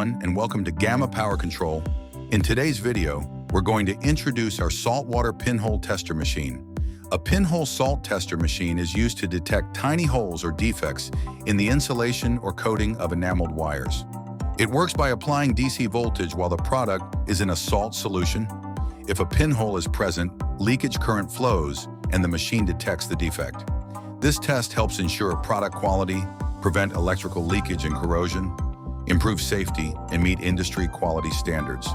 everyone, and welcome to Gamma Power Control. In today's video, we're going to introduce our saltwater pinhole tester machine. A pinhole salt tester machine is used to detect tiny holes or defects in the insulation or coating of enameled wires. It works by applying DC voltage while the product is in a salt solution. If a pinhole is present, leakage current flows and the machine detects the defect. This test helps ensure product quality, prevent electrical leakage and corrosion, improve safety, and meet industry quality standards.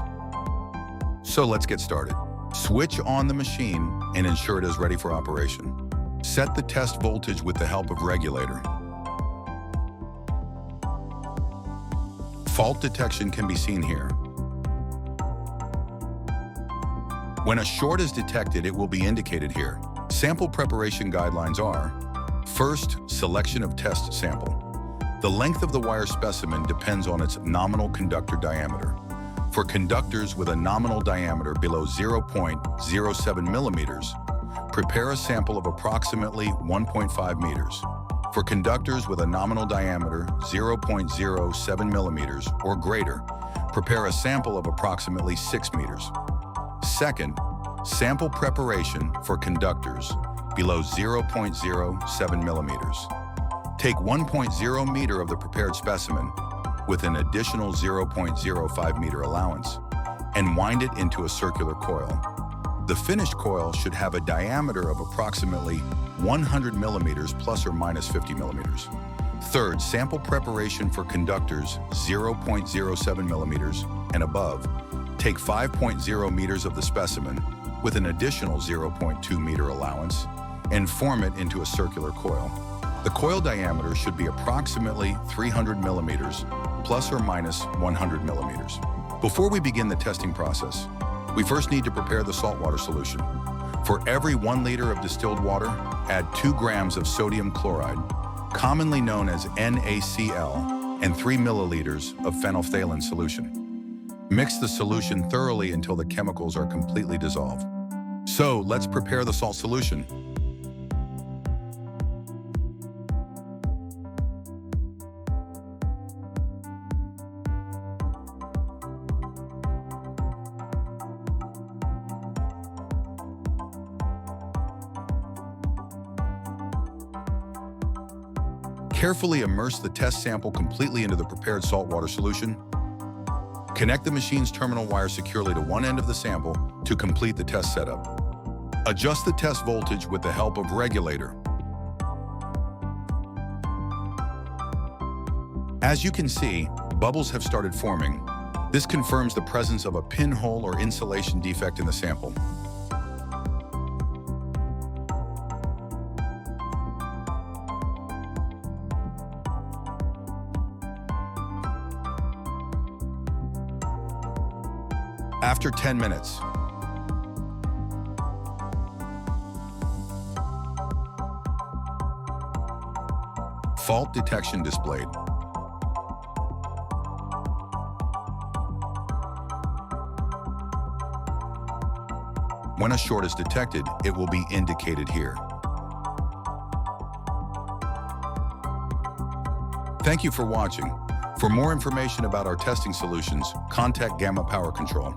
So let's get started. Switch on the machine and ensure it is ready for operation. Set the test voltage with the help of regulator. Fault detection can be seen here. When a short is detected, it will be indicated here. Sample preparation guidelines are: first, selection of test sample. The length of the wire specimen depends on its nominal conductor diameter. For conductors with a nominal diameter below 0.07 millimeters, prepare a sample of approximately 1.5 meters. For conductors with a nominal diameter 0.07 millimeters or greater, prepare a sample of approximately 6 meters. Second, sample preparation for conductors below 0.07 millimeters. Take 1.0 meter of the prepared specimen with an additional 0.05 meter allowance and wind it into a circular coil. The finished coil should have a diameter of approximately 100 millimeters plus or minus 50 millimeters. Third, sample preparation for conductors 0.07 millimeters and above. Take 5.0 meters of the specimen with an additional 0.2 meter allowance and form it into a circular coil. The coil diameter should be approximately 300 millimeters plus or minus 100 millimeters. Before we begin the testing process, we first need to prepare the saltwater solution. For every 1 liter of distilled water, add 2 grams of sodium chloride, commonly known as NaCl, and 3 milliliters of phenolphthalein solution. Mix the solution thoroughly until the chemicals are completely dissolved. So let's prepare the salt solution. Carefully immerse the test sample completely into the prepared saltwater solution. Connect the machine's terminal wire securely to one end of the sample to complete the test setup. Adjust the test voltage with the help of regulator. As you can see, bubbles have started forming. This confirms the presence of a pinhole or insulation defect in the sample. After 10 minutes, fault detection displayed. When a short is detected, it will be indicated here. Thank you for watching. For more information about our testing solutions, contact Gamma Power Control.